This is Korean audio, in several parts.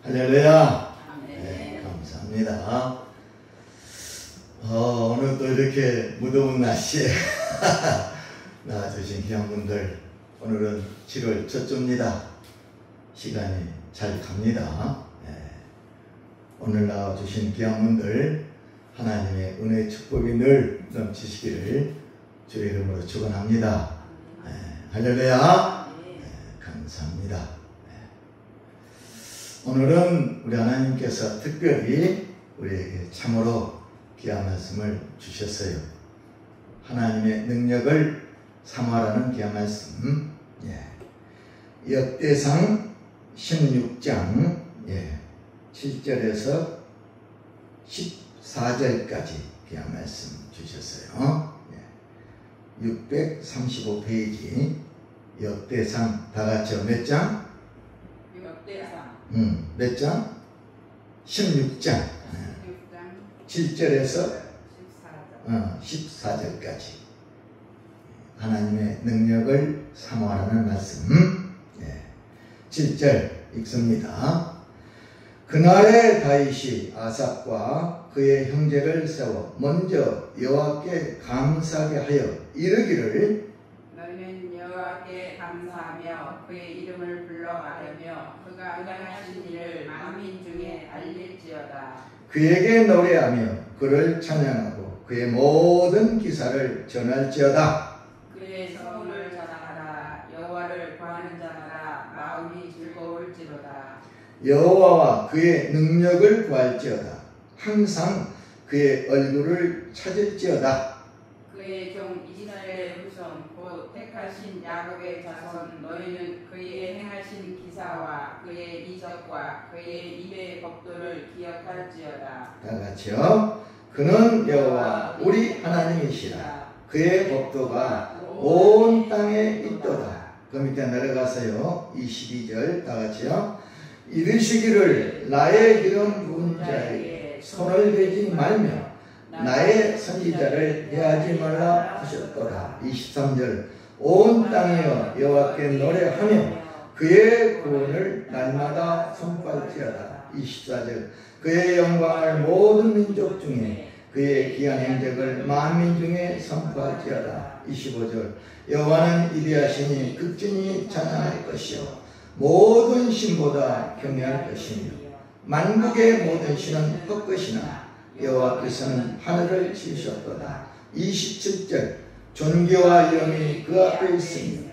할렐루야. 네, 감사합니다. 오늘 또 이렇게 무더운 날씨에 나와주신 귀한분들, 오늘은 7월 첫 주입니다. 시간이 잘 갑니다. 오늘 나와주신 귀한분들, 하나님의 은혜의 축복이 늘 넘치시기를 주의 이름으로 축원합니다. 할렐루야. 감사합니다. 오늘은 우리 하나님께서 특별히 우리에게 참으로 귀한 말씀을 주셨어요. 하나님의 능력을 사모하라는 귀한 말씀. 역대상 16장 7절에서 14절까지 귀한 말씀 주셨어요. 635페이지 역대상 다같이요. 몇 장? 역대상 몇 장? 16장 7절에서 14절까지 하나님의 능력을 사모하라는 말씀. 7절 읽습니다. 그날에 다윗이 아삽과 그의 형제를 세워 먼저 여호와께 감사하게 하여 이르기를, 너희는 여호와께 감사하며 그의 이름을 불러 말하며 그가 응하신 일을 만민 중에 알릴지어다. 그에게 노래하며 그를 찬양하고 그의 모든 기사를 전할지어다. 그의 성을 자랑하라. 여호와를 구하는 자마다 마음이 즐거울지로다. 여호와와 그의 능력을 구할지어다. 항상 그의 얼굴을 찾을지어다. 그의 종 이스라엘의 후손 곧 택하신 야곱의 자손, 너희는 그의 행하신 기사와 그의 이적과 그의 입의 법도를 기억할지어다. 다 같이요. 그는 여호와 우리 하나님이시라. 그의 법도가 온 땅에 있도다. 그 밑에 내려가서요. 22절 다 같이요. 이르시기를 나의 기름 부은 자에게 손을 대지 말며 나의 선지자를 해하지 말라 하셨도다. 23절 온 땅이여 여호와께 노래하며 그의 구원을 날마다 선포할지어다. 24절 그의 영광을 모든 민족 중에 그의 귀한 행적을 만민 중에 선포할지어다. 25절 여호와는 이리하시니 극진히 찬양할 것이요 모든 신보다 경외할 것이며 만국의 모든 신은 헛것이나 여호와께서는 하늘을 지으셨도다. 27절 존귀와 영이 그 앞에 있으며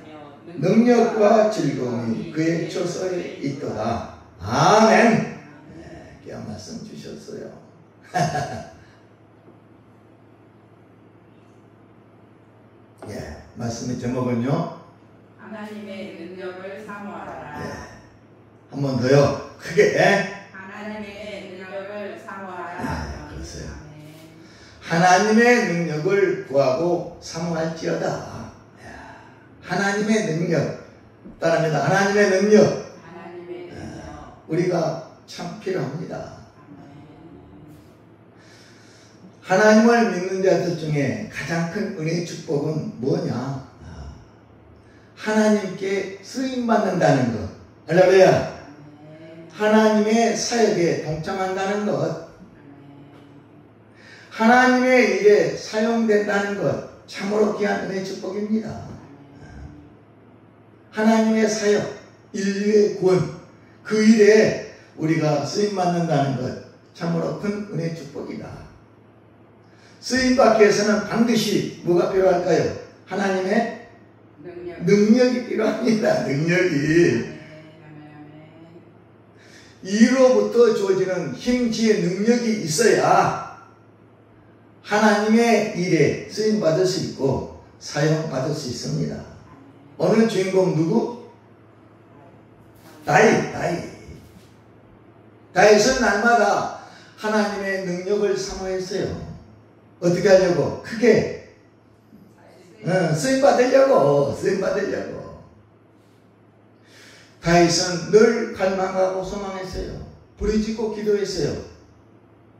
능력과 즐거움이 그의 처소에 있도다. 아멘. 귀한 말씀 주셨어요. 말씀의 제목은요, 하나님의 능력을 사모하라. 한 번 더요. 크게. 하나님의 능력을 사모하라. 그러세요. 하나님의 능력을 구하고 사모할지어다. 하나님의 능력. 따라합니다. 하나님의 능력. 하나님의 능력. 우리가 참 필요합니다. 하나님을 믿는 자들 중에 가장 큰 은혜의 축복은 뭐냐? 하나님께 쓰임받는다는 것. 할렐루야. 하나님의 사역에 동참한다는 것. 하나님의 일에 사용된다는 것. 참으로 귀한 은혜의 축복입니다. 하나님의 사역, 인류의 구원, 그 일에 우리가 쓰임받는다는 것. 참으로 큰 은혜의 축복이다. 쓰임받기 위해서는 반드시 뭐가 필요할까요? 하나님의 능력이 필요합니다. 능력이. 이로부터 주어지는 힘, 지혜, 능력이 있어야 하나님의 일에 쓰임받을 수 있고 사용받을 수 있습니다. 오늘 주인공 누구? 다윗은 날마다 하나님의 능력을 사모했어요. 어떻게 하려고? 크게 쓰임받으려고. 다윗은 늘 갈망하고 소망했어요. 부르짖고 기도했어요.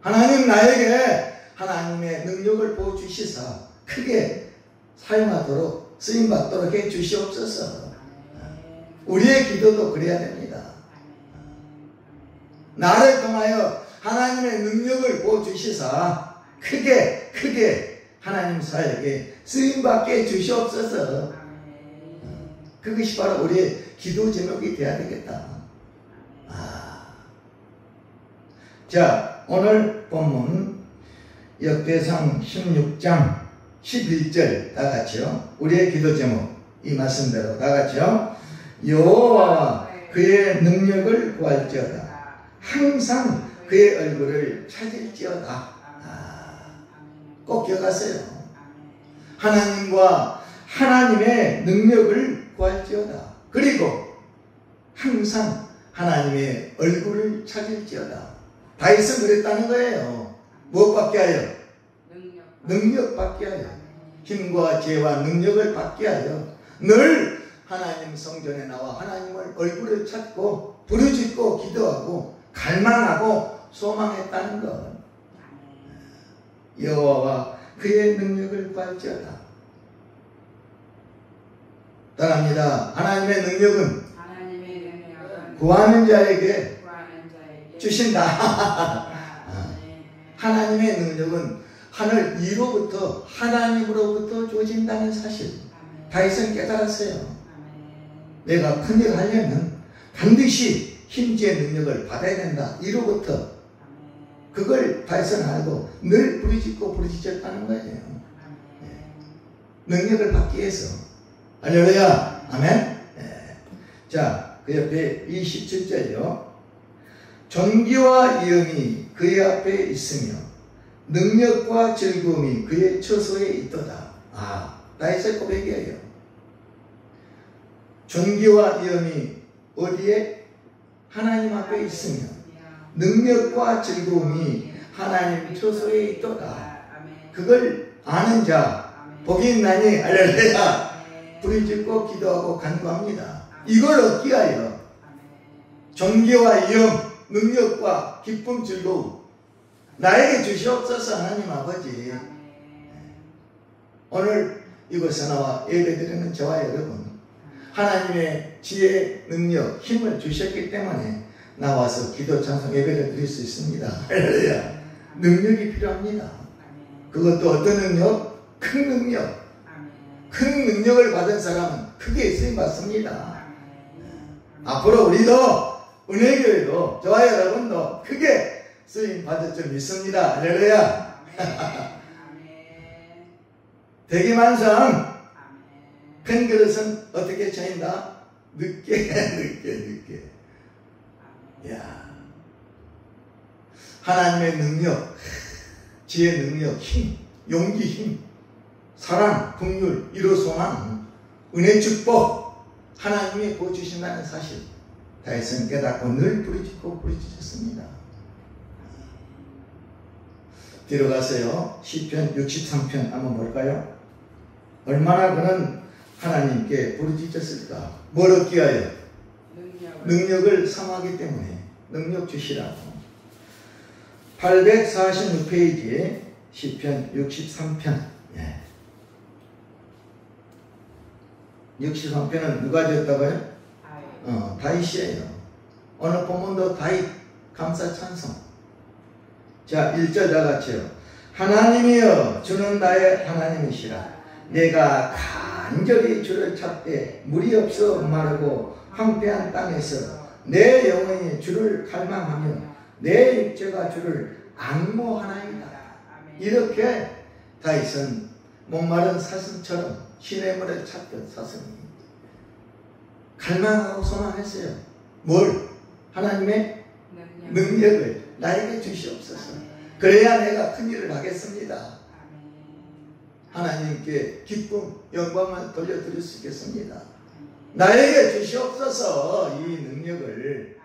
하나님, 나에게 하나님의 능력을 보여주시사 크게 사용하도록 쓰임받도록 해 주시옵소서. 우리의 기도도 그래야 됩니다. 나를 통하여 하나님의 능력을 보여주시사 크게 하나님 사역에 쓰임받게 주시옵소서. 그것이 바로 우리의 기도 제목이 되어야 되겠다. 자, 오늘 본문 역대상 16장 11절 다 같이요. 우리의 기도 제목 이 말씀대로 다 같이요. 여호와와 그의 능력을 구할지어다. 항상 그의 얼굴을 찾을지어다. 꼭 기억하세요. 하나님과 하나님의 능력을 구할지어다. 그리고 항상 하나님의 얼굴을 찾을지어다. 다윗은 그랬다는 거예요. 무엇 받게 하여? 능력 받게 하여. 힘과 지혜와 능력을 받게 하여 늘 하나님 성전에 나와 하나님을 얼굴을 찾고 부르짖고 기도하고 갈망하고 소망했다는 것. 여호와와 그의 능력을 구할지어다. 따라합니다. 하나님의 능력은 구하는 자에게 주신다. 하나님의 능력은 하늘 위로부터 하나님으로부터 주어진다는 사실. 다윗은 깨달았어요. 내가 큰일 하려면 반드시 힘지의 능력을 받아야 된다. 위로부터. 그걸 다윗은 알고 늘 부르짖고 부르짖었다는 거예요. 능력을 받기 위해서. 할렐루야. 아멘. 자, 그 옆에 27절이요. 존귀와 영이 그의 앞에 있으며 능력과 즐거움이 그의 처소에 있도다. 다윗의 고백이에요. 존귀와 영이 어디에? 하나님 앞에 있으며 능력과 즐거움이 하나님 처소에 있도다. 그걸 아는 자 복이 있나니 할렐루야. 부르짖고 기도하고 간구합니다. 이걸 얻기 위하여 존귀와 영, 능력과 기쁨, 즐거움 나에게 주시옵소서. 하나님 아버지, 오늘 이곳에 나와 예배드리는 저와 여러분, 하나님의 지혜, 능력, 힘을 주셨기 때문에 나와서 기도, 찬송, 예배를 드릴 수 있습니다. 할렐루야. 능력이 필요합니다. 그것도 어떤 능력? 큰 능력. 큰 능력을 받은 사람은 크게 쓰임받습니다. 앞으로 우리도 은혜교회도 저와 여러분도 크게 쓰임받을 줄 믿습니다. 할렐루야. 대기만성. 큰 그릇은 어떻게 차인다? 늦게. 야, 하나님의 능력, 지혜 능력, 힘, 용기 힘, 사랑, 긍휼, 위로 소망, 은혜 축복 하나님이 보여주신다는 사실 다윗은 깨닫고 늘 부르짖고 부르짖었습니다. 뒤로 가서요. 시편 63편 한번 볼까요? 얼마나 그는 하나님께 부르짖었을까? 뭘 얻기 위하여? 능력을 삼하기 때문에 능력 주시라고. 846페이지에 시편 63편. 63편은 누가 지었다고요? 다윗이에요. 오늘 본문도 다윗 감사 찬송. 자, 1절 다 같이요. 하나님이여 주는 나의 하나님이시라. 내가 간절히 주를 찾되 물이 없어 마르고 황폐한 땅에서 내 영혼이 주를 갈망하며 내 육체가 주를 앙모하나이다. 이렇게 다윗은 목마른 사슴처럼 시냇물을 찾던 사슴이 갈망하고 소망했어요. 뭘? 하나님의 능력을 나에게 주시옵소서. 그래야 내가 큰일을 하겠습니다. 하나님께 기쁨, 영광을 돌려드릴 수 있겠습니다. 나에게 주시옵소서. 이 능력을.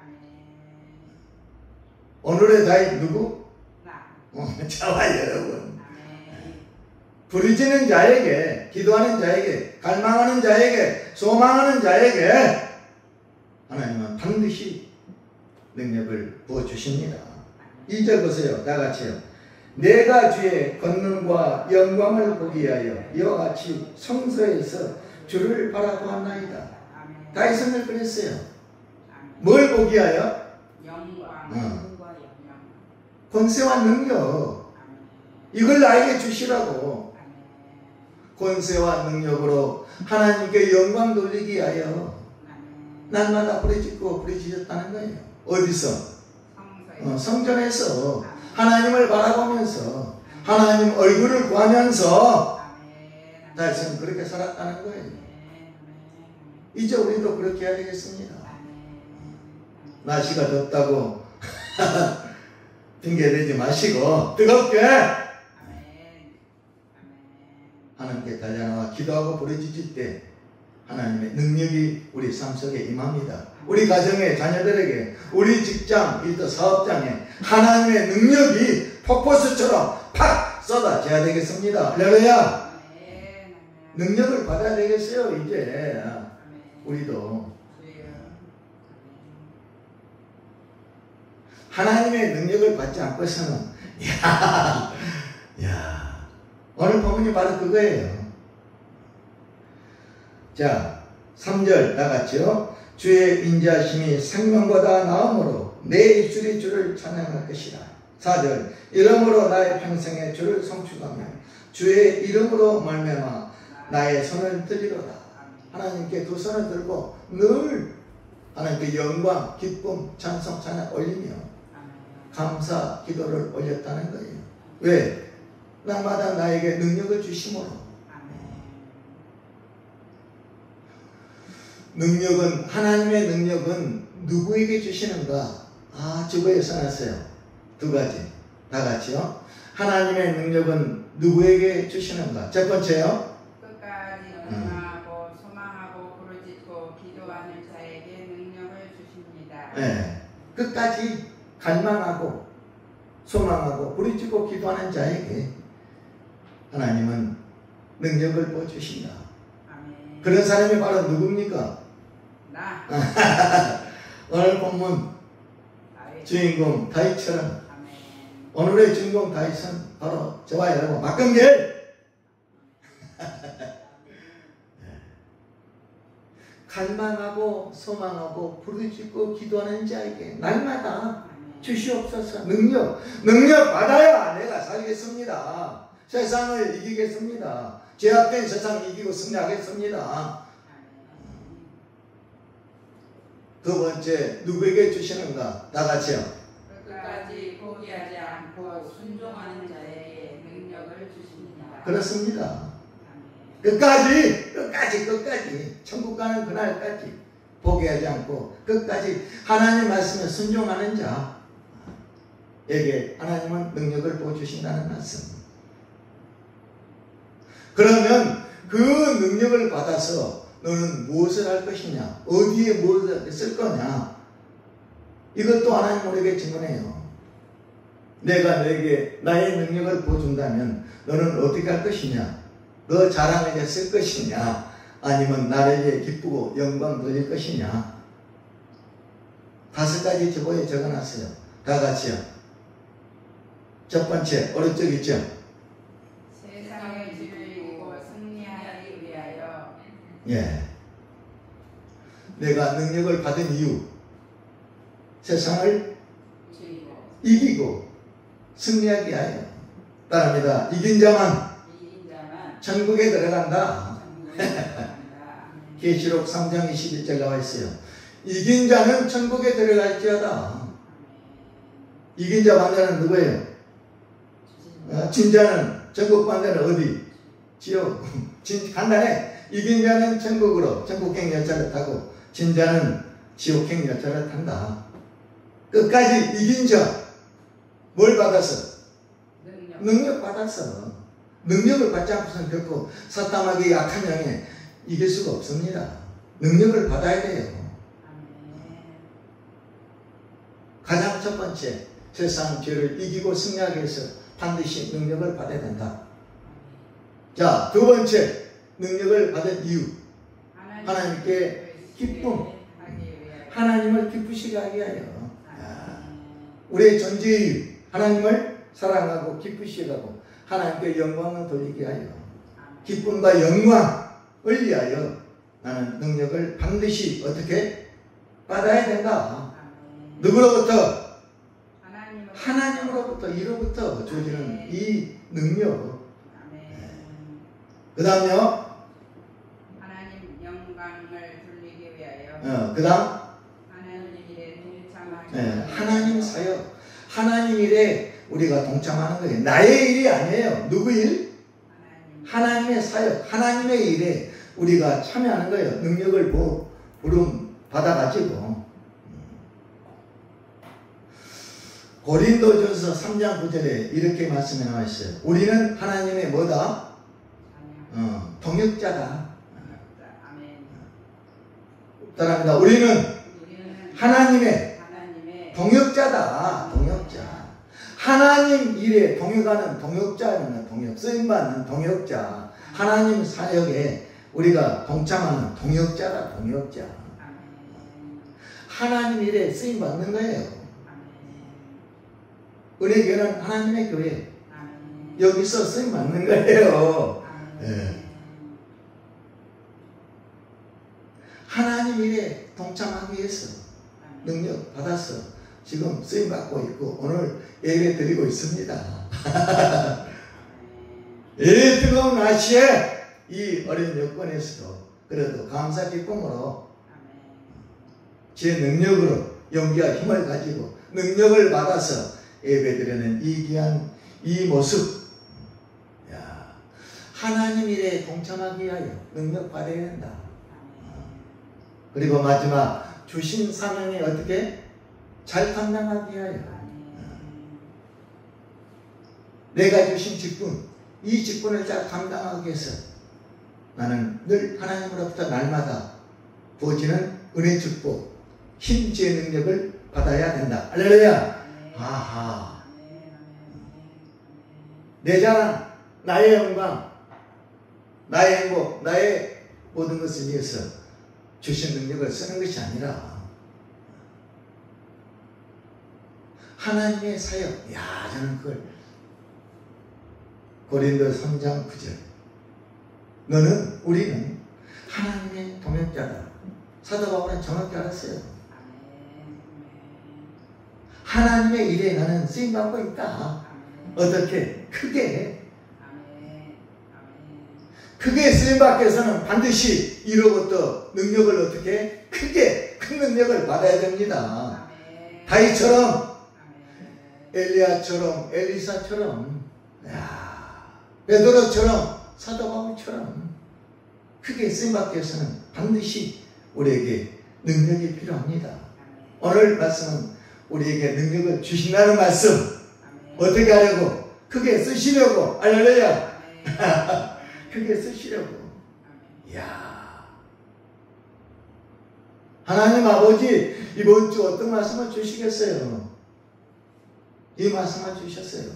오늘의 다윗 누구? 저와 여러분. 부르짖는 자에게, 기도하는 자에게, 갈망하는 자에게, 소망하는 자에게 하나님은 반드시 능력을 부어주십니다. 2절 보세요. 다 같이요. 내가 주의 권능과 영광을 보기 위하여 이와 같이 성소에서 주를 바라보았나이다. 다윗은 그랬어요. 뭘 보기 위하여? 영광. 권세와 능력, 이걸 나에게 주시라고. 권세와 능력으로 하나님께 영광 돌리기 위하여 날마다 부르짖고 부르짖었다는 거예요. 어디서? 성전에서 하나님을 바라보면서 하나님 얼굴을 구하면서 다윗은 그렇게 살았다는 거예요. 이제 우리도 그렇게 해야 되겠습니다. 날씨가 덥다고 핑계대지 마시고 뜨겁게 하나님께 달려나와 기도하고 부르짖을 때 하나님의 능력이 우리 삶 속에 임합니다. 우리 가정의 자녀들에게, 우리 직장, 일터 사업장에 하나님의 능력이 폭포수처럼 팍 쏟아져야 되겠습니다. 할렐루야. 능력을 받아야 되겠어요. 이제 우리도 하나님의 능력을 받지 않고서는 오늘 본문이 바로 그거예요. 자, 3절 나갔죠. 주의 인자심이 생명보다 나음으로 내 입술이 주를 찬양할 것이라. 4절 이러므로 나의 평생에 주를 송축하며 주의 이름으로 말미암아 나의 손을 들이로다. 하나님께 두 손을 들고 늘 하나님께 영광, 기쁨, 찬송, 찬양 올리며 감사 기도를 올렸다는 거예요. 왜? 날마다 나에게 능력을 주심으로. 능력은, 하나님의 능력은 누구에게 주시는가? 주보에 써놨어요. 두 가지. 다 같이요. 하나님의 능력은 누구에게 주시는가? 첫 번째요. 끝까지 갈망하고 소망하고 부르짖고 기도하는 자에게 능력을 주십니다. 네. 끝까지 갈망하고 소망하고 부르짖고 기도하는 자에게 하나님은 능력을 부어주신다. 아멘. 그런 사람이 바로 누굽니까? 나. 오늘 본문 주인공 다윗처럼 오늘의 주인공 다윗은 바로 저와 여러분 박근길. 갈망하고 소망하고 부르짖고 기도하는 자에게 날마다 주시옵소서. 능력 받아야 내가 살겠습니다. 세상을 이기겠습니다. 죄악된 세상 이기고 승리하겠습니다. 두 번째, 누구에게 주시는가? 다 같이요. 끝까지 포기하지 않고 순종하는 자에게 능력을 주십니다. 그렇습니다. 끝까지 천국 가는 그날까지 포기하지 않고 끝까지 하나님 말씀에 순종하는 자에게 하나님은 능력을 부어주신다는 말씀. 그러면 그 능력을 받아서 너는 무엇을 할 것이냐? 어디에 무엇을 쓸 거냐? 이것도 하나님 우리에게 질문해요. 내가 너에게 나의 능력을 부어준다면 너는 어떻게 할 것이냐? 너 자랑에게 쓸 것이냐? 아니면 나를 위해 기쁘고 영광 돌릴 것이냐? 5가지 저보에 적어놨어요. 다 같이요. 첫 번째, 오른쪽 있죠? 세상을 지르고 승리하기 위하여. 예. 내가 능력을 받은 이유. 세상을 이기고 승리하기 위하여. 따릅니다. 이긴 자만 천국에 들어간다. 계시록 3장 21절 나와 있어요. 이긴 자는 천국에 들어갈지어다. 이긴 자 반대는 누구예요? 진 자는 천국 반대는 어디? 지옥. 간단해. 이긴 자는 천국으로 천국행 열차를 타고 진 자는 지옥행 열차를 탄다. 끝까지 이긴 자 뭘 받았어? 능력 받았어. 능력을 받지 않고서는 결코 사탄에게 약한 영에 이길 수가 없습니다. 능력을 받아야 돼요. 가장 첫 번째, 세상 죄를 이기고 승리하기 위해서 반드시 능력을 받아야 된다. 자, 두 번째, 능력을 받은 이유. 하나님께 기쁨. 하나님을 기쁘시게 하기 위하여. 우리의 존재의 이유. 하나님을 사랑하고 기쁘시게 하고 하나님께 영광을 돌리게 하여 기쁨과 영광을 위하여 나는 능력을 반드시 어떻게 받아야 된다. 누구로부터? 하나님 하나님으로부터 이로부터 주어지는 이 능력. 그 다음요. 하나님 영광을 돌리기 위하여. 그 다음. 하나님 일에 동참하기. 하나님 사역. 하나님 일에 우리가 동참하는 거예요. 나의 일이 아니에요. 누구 일? 하나님의 사역. 하나님의 일에 우리가 참여하는 거예요. 능력을 부름 받아가지고. 고린도전서 3장 9절에 이렇게 말씀이 나와 있어요. 우리는 하나님의 뭐다? 동역자다. 따라합니다. 우리는 하나님의 동역자다. 동역자. 하나님 일에 동역하는 동역자는 동역, 쓰임받는 동역자. 하나님 사역에 우리가 동참하는 동역자다. 동역자. 하나님 일에 쓰임받는 거예요. 은혜교회는 하나님의 교회. 여기서 쓰임받는 거예요. 네. 하나님 일에 동참하기 위해서 능력 받아서 지금 쓰임받고 있고 오늘 예배 드리고 있습니다. 이 뜨거운 날씨에 이 어려운 여건에서도 그래도 감사 기쁨으로 제 능력으로 용기와 힘을 가지고 능력을 받아서 예배드리는 이 귀한 이 모습. 야, 하나님 일에 동참하기 위하여 능력 받아야 된다. 그리고 마지막 주신 사명에 어떻게 잘 감당하기 위하여 내가 주신 직분, 이 직분을 잘 감당하기 위해서 나는 늘 하나님으로부터 날마다 부어지는 은혜 축복, 힘지의 능력을 받아야 된다. 할렐루야. 아하. 내 자랑, 나의 영광, 나의 행복, 나의 모든 것을 위해서 주신 능력을 쓰는 것이 아니라 하나님의 사역. 야, 저는 그걸 고린도 3장 9절. 우리는 하나님의 동역자다. 사도 바울은 정확히 알았어요. 하나님의 일에 나는 쓰임받고 있다. 어떻게? 크게 쓰임받기 위해서는 반드시 이로부터 능력을 어떻게? 큰 능력을 받아야 됩니다. 다윗처럼, 엘리야처럼, 엘리사처럼, 베드로처럼, 사도 바울처럼 크게 쓰임받기 위해서는 반드시 우리에게 능력이 필요합니다. 오늘 말씀은 우리에게 능력을 주신다는 말씀. 어떻게 하려고? 크게 쓰시려고. 할렐루야. 크게 쓰시려고. 이야. 하나님 아버지 이번 주 어떤 말씀을 주시겠어요? 이 말씀을 주셨어요.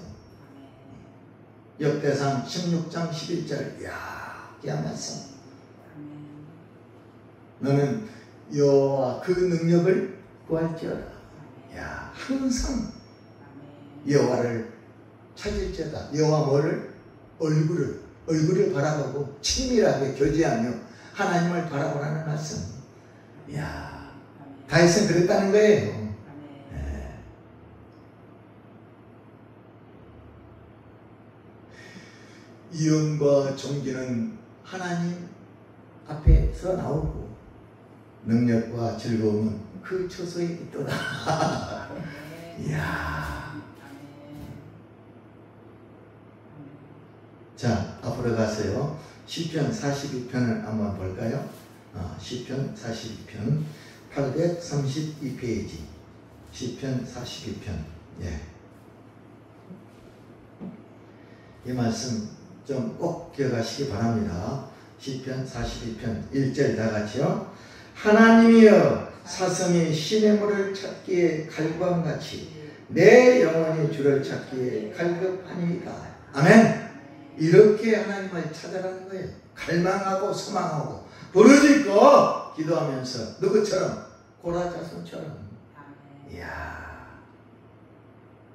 역대상 16장 11절. 이야, 귀한 말씀. 너는 여호와 그 능력을 구할지어다. 야, 항상 여호와를 찾을지어다. 여호와 뭐를? 얼굴을 바라보고 친밀하게 교제하며 하나님을 바라보라는 말씀. 이야, 다윗은 그랬다는 거예요. 네. 이언과 존귀는 하나님 앞에서 나오고 능력과 즐거움은 그 처소에 있도다. 이야. 자, 앞으로 가세요. 시편 42편을 한번 볼까요? 시편 42편 832페이지. 시편 42편. 예. 이 말씀 좀 꼭 기억하시기 바랍니다. 시편 42편 1절 다 같이요. 하나님이여, 사슴이 시냇물을 찾기에 갈구함같이 내 영혼이 주를 찾기에 갈급하니이다. 아멘. 이렇게 하나님을 찾아가는 거예요. 갈망하고 소망하고 부르짖고 기도하면서 누구처럼? 고라자손처럼. 이야.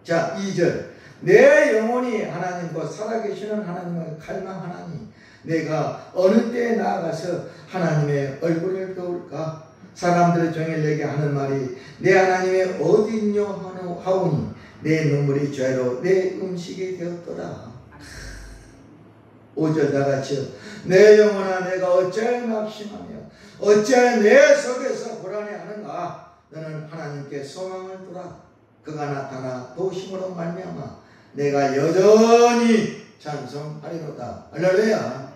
자, 2절. 내 영혼이 하나님 곧 살아계시는 하나님을 갈망하나니 내가 어느 때에 나아가서 하나님의 얼굴을 배울까? 사람들의 종일 내게 하는 말이 내 하나님의 어디 있뇨 하오니 내 눈물이 죄로 내 음식이 되었더라. 5절 다같이요. 내 영혼아 내가 어찌하여 낙심하며 어찌하여 내 속에서 불안해하는가. 너는 하나님께 소망을 두라. 그가 나타나 도우심으로 말미암아 내가 여전히 찬송하리로다. 할렐루야.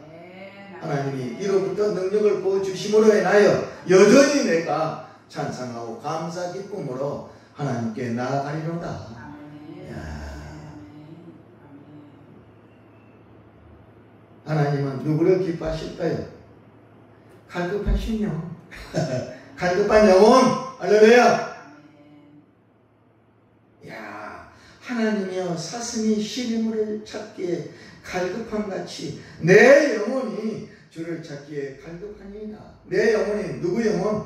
하나님이 이로부터 능력을 부어주심으로 인하여 여전히 내가 찬송하고 감사 기쁨으로 하나님께 나아가리로다. 하나님은 누구를 기뻐하실까요? 갈급하신 영혼. 갈급한 영혼. 할렐루야. 야, 하나님이여 사슴이 시리물을 찾기에 갈급함같이 내 영혼이 주를 찾기에 갈급하니이다. 내 영혼이 누구 영혼?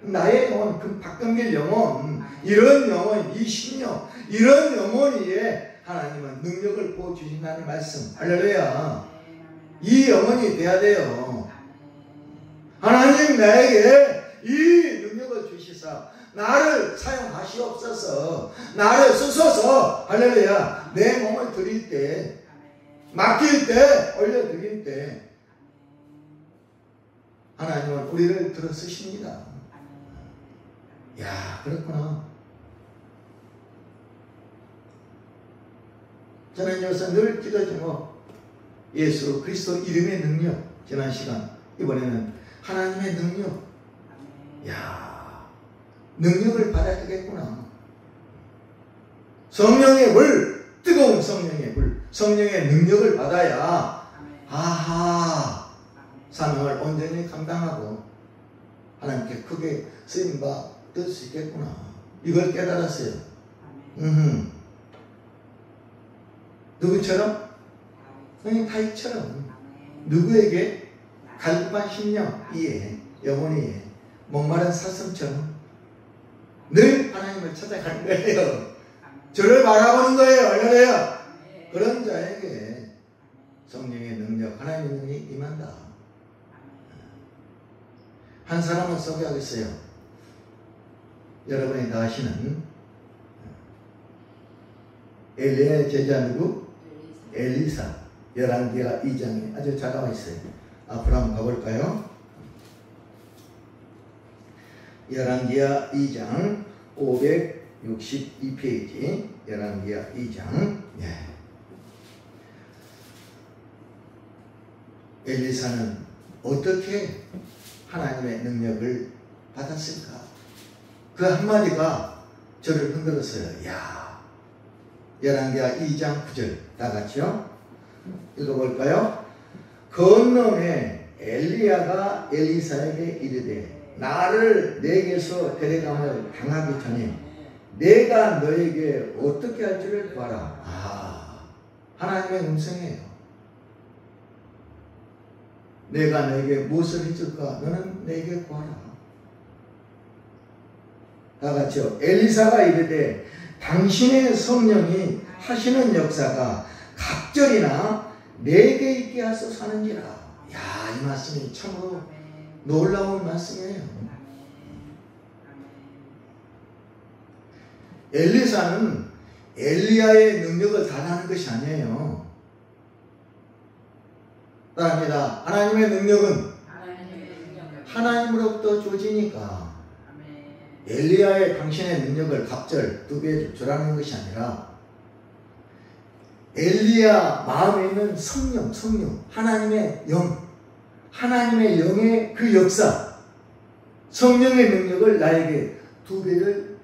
나의 영혼, 그 박근길 영혼, 이런 영혼, 이 심령, 이런 영혼이에 하나님은 능력을 부어주신다는 말씀. 할렐루야. 이 영혼이 돼야 돼요. 하나님 나에게 이 능력을 주시사 나를 사용하시옵소서. 나를 쓰소서. 할렐루야. 내 몸을 드릴 때, 맡길 때, 올려드릴 때 하나님은 우리를 들어 쓰십니다. 야, 그렇구나. 저는 요새 늘 기도 제목 예수 그리스도 이름의 능력. 지난 시간 이번에는 하나님의 능력. 야, 능력을 받아야 되겠구나. 성령의 물, 뜨거운 성령의 물, 성령의 능력을 받아야 아하 사명을 온전히 감당하고 하나님께 크게 쓰임받을 수 있겠구나. 이걸 깨달았어요. 누구처럼? 다윗처럼. 누구에게? 갈급한 심령 이에 영혼이 목마른 사슴처럼 늘 하나님을 찾아가는 거예요. 저를 바라보는 거예요. 할렐루야. 그런 자에게 성령의 능력, 하나님의 능력이 임한다. 한 사람을 소개하겠어요. 여러분이 다 아시는 엘리야의 제자 누구? 엘리사. 열왕기하 2장에 아주 잘 나와 있어요. 앞으로 한번 가볼까요? 열왕기하 2장 562페이지. 열왕기하 2장. 네. 엘리사는 어떻게 하나님의 능력을 받았을까? 그 한마디가 저를 흔들었어요. 야, 열왕기하 2장 9절 다 같이요. 읽어볼까요? 건넌에 엘리야가 엘리사에게 이르되 나를 내게서 데려감을 당하기 전에 내가 너에게 어떻게 할지를 구하라. 아, 하나님의 음성이에요. 내가 너에게 무엇을 해줄까? 너는 내게 구하라. 다 같이요. 엘리사가 이르되 당신의 성령이 하시는 역사가 갑절이나 내게 있게 하소서 하는지라. 야, 이 말씀이 참으로 놀라운 말씀이에요. 엘리사는 엘리야의 능력을 달하는 것이 아니에요. 따라합니다. 하나님의 능력은 하나님으로부터 주어지니까 엘리야의 당신의 능력을 갑절 2배 주라는 것이 아니라 엘리야 마음에 있는 성령, 하나님의 영, 하나님의 영의 그 역사, 성령의 능력을 나에게 2배를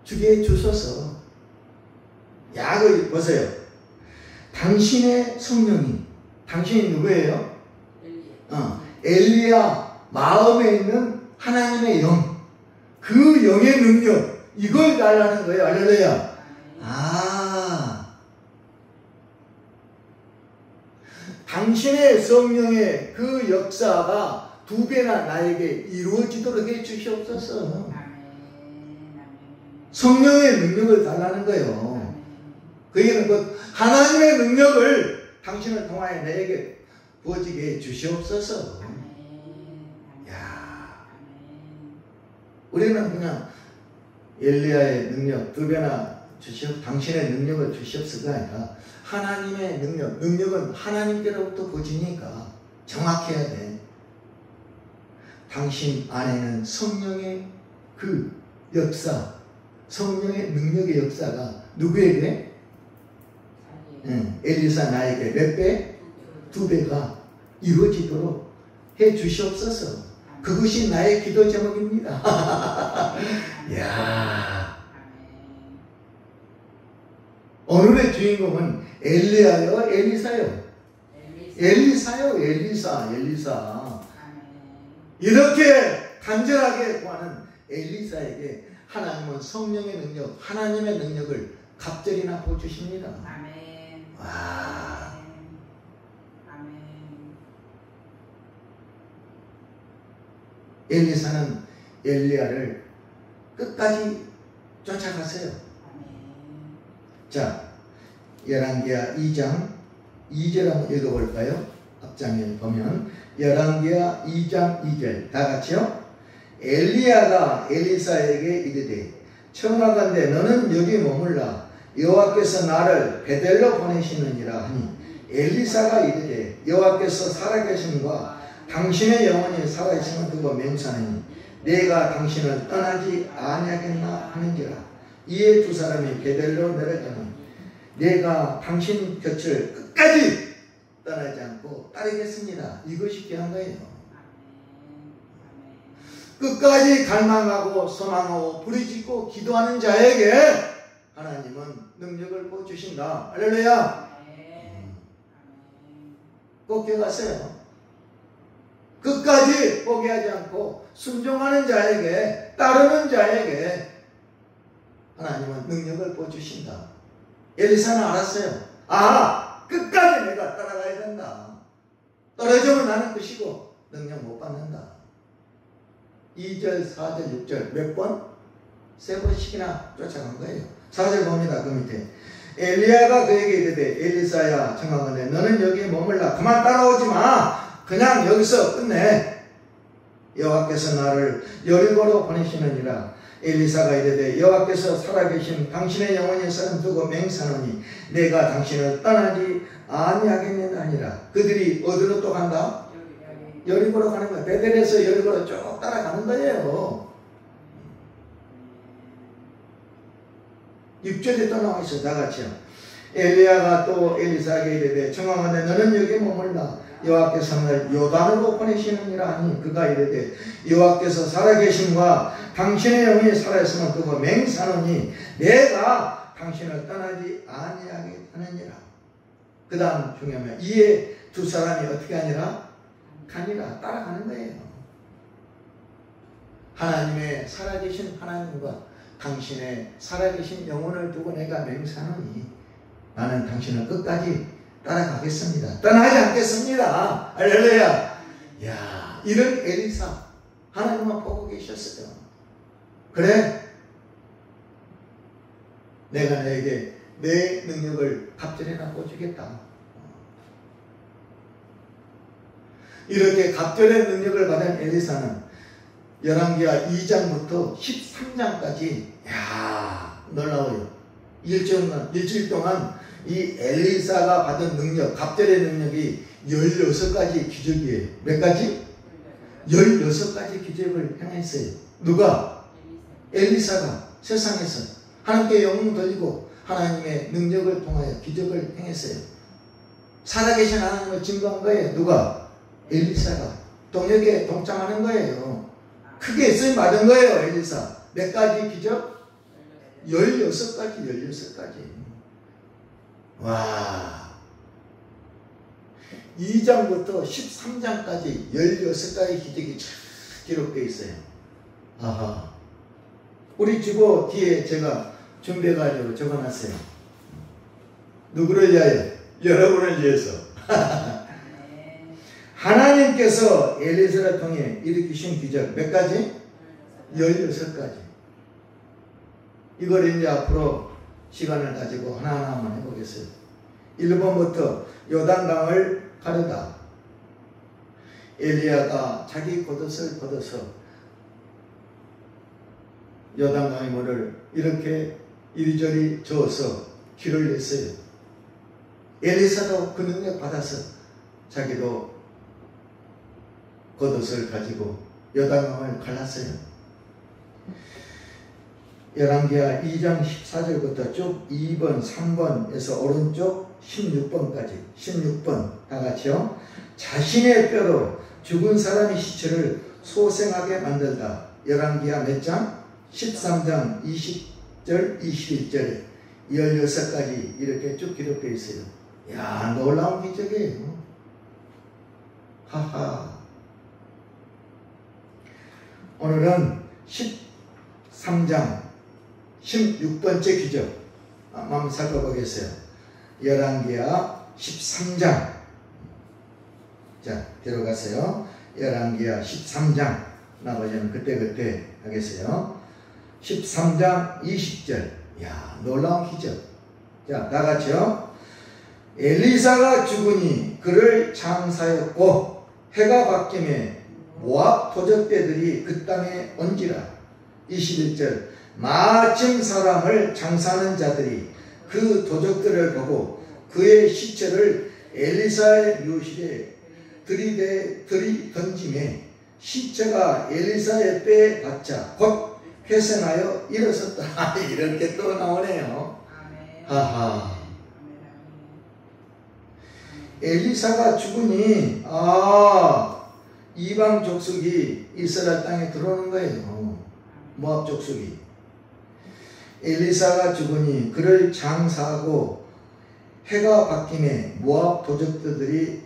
주게 해주소서. 약을 보세요. 당신의 성령이, 당신이 누구예요? 엘리야 마음에 있는 하나님의 영, 그 영의 능력, 이걸 달라는 거예요. 할렐루야. 당신의 성령의 그 역사가 2배나 나에게 이루어지도록 해 주시옵소서. 성령의 능력을 달라는 거예요. 그 얘기는 그 하나님의 능력을 당신을 통하여 내게 부어지게 해 주시옵소서. 야, 우리는 그냥 엘리야의 능력 2배나 당신의 능력을 주시옵소서가 아니라 하나님의 능력은 하나님께로부터 보지니까 정확해야 돼. 당신 안에는 성령의 그 역사, 성령의 능력의 역사가 누구에게? 엘리사 나에게 몇 배? 2배가 이루어지도록 해 주시옵소서. 그것이 나의 기도 제목입니다. 이야. 오늘의 주인공은 엘리야요, 엘리사요? 엘리사요, 엘리사. 이렇게 간절하게 구하는 엘리사에게 하나님은 성령의 능력, 하나님의 능력을 갑절이나 보여주십니다. 아멘. 와. 아멘. 엘리사는 엘리야를 끝까지 쫓아갔어요. 자, 열왕기하 2장 2절 한번 읽어볼까요? 앞장에 보면 열왕기하 2장 2절 다 같이요. 엘리야가 엘리사에게 이르되 청하건대 너는 여기 머물라 여호와께서 나를 베델로 보내시느니라 하니 엘리사가 이르되 여호와께서 살아계심과 당신의 영혼이 살아있음을 두고 맹세하니 내가 당신을 떠나지 아니하겠나 하는지라. 이에 두 사람이 베델로 내려가니 내가 당신 곁을 끝까지 떠나지 않고 따르겠습니다. 이것이 귀한 거예요. 끝까지 갈망하고 소망하고 부르짖고 기도하는 자에게 하나님은 능력을 보여주신다. 할렐루야. 꼭 기억하세요. 끝까지 포기하지 않고 순종하는 자에게, 따르는 자에게 하나님은 능력을 보여주신다. 엘리사는 알았어요. 아, 끝까지 내가 따라가야 된다. 떨어지면 나는 끝이고 능력 못 받는다. 2절, 4절, 6절 몇 번? 3번씩이나 쫓아간 거예요. 4절 봅니다. 그 밑에 엘리야가 그에게 이르되 엘리사야 청하건대 너는 여기 머물라. 그만 따라오지 마. 그냥 여기서 끝내. 여호와께서 나를 여리고로 보내시느니라. 엘리사가 이르되 여호와께서 살아계신 당신의 영혼이 살음 두고 맹세하노니 내가 당신을 떠나지 아니하겠느냐 하니라. 그들이 어디로 또 간다? 여리고로 가는 거야. 베델에서 여리고로 쭉 따라가는 거예요. 6절에 또 나와 있어. 다 같이요. 엘리야가 또 엘리사에게 이르되 청하건대 너는 여기 머물라. 여호와께서 나를 요단으로 보내시느니라 하니 그가 이르되 여호와께서 살아계심과 당신의 영이 살아있음을 두고 맹세하노니 내가 당신을 떠나지 아니하겠느니라. 그 다음 중요하면 이에 두 사람이 어떻게 하니라? 가니라. 따라가는 거예요. 하나님의 살아계신 하나님과 당신의 살아계신 영혼을 두고 내가 맹세하노니 나는 당신을 끝까지 따라가겠습니다. 떠나지 않겠습니다. 할렐루야. 야, 이런 엘리사 하나님만 보고 계셨어요. 그래, 내가 너에게 내 능력을 갑절해나 보여주겠다. 이렇게 갑절의 능력을 받은 엘리사는 열왕기하 2장부터 13장까지 야, 놀라워요. 일주일 동안 이 엘리사가 받은 능력, 갑절의 능력이 16가지 기적이에요. 몇 가지? 16가지 기적을 행했어요. 누가? 엘리사가 세상에서 하나님께 영웅 돌리고 하나님의 능력을 통하여 기적을 행했어요. 살아계신 하나님을 증거한 거예요. 누가? 엘리사가. 동역에 동참하는 거예요. 크게 쓰임 받은 거예요. 엘리사. 몇 가지 기적? 16가지. 와. 2장부터 13장까지 16가지 기적이 쫙 기록되어 있어요. 아하. 우리 주보 뒤에 제가 준비해가지고 적어놨어요. 누구를 위하여? 여러분을 위해서. 하나님께서 엘리사를 통해 일으키신 기적 몇 가지? 16가지. 이걸 이제 앞으로 시간을 가지고 하나하나만 해보겠어요. 1번부터 요단강을 가르다. 엘리야가 자기 겉옷을 걷어서 요단강의 물을 이렇게 이리저리 저어서 길을 냈어요. 엘리사도 그 능력 받아서 자기도 겉옷을 가지고 요단강을 갈랐어요. 열왕기하 2장 14절부터 쭉 2번, 3번에서 오른쪽 16번까지 16번 다같이요. 자신의 뼈로 죽은 사람의 시체를 소생하게 만들다. 열왕기하 몇 장? 13장 20절 21절에 16가지 이렇게 쭉 기록되어 있어요. 야, 놀라운 기적이에요. 하하. 오늘은 13장 16번째 기적 한번 살펴보겠어요. 열왕기하 13장. 자, 들어가세요. 열왕기하 13장. 나머지는 그때 하겠어요. 13장 20절. 야, 놀라운 기적. 자, 다같이요. 엘리사가 죽으니 그를 장사였고 해가 바뀌매 모압 도적대들이 그 땅에 온지라. 21절. 마침 사람을 장사하는 자들이 그 도적들을 보고 그의 시체를 엘리사의 묘실에 들이던짐에 시체가 엘리사의 뼈에 닿자 곧 회생하여 일어섰다. 이렇게 또 나오네요. 하하. 엘리사가 죽으니 이방 족속이 이스라엘 땅에 들어오는 거예요. 모압 족속이. 엘리사가 죽으니 그를 장사하고 해가 바뀌매 모압 도적들이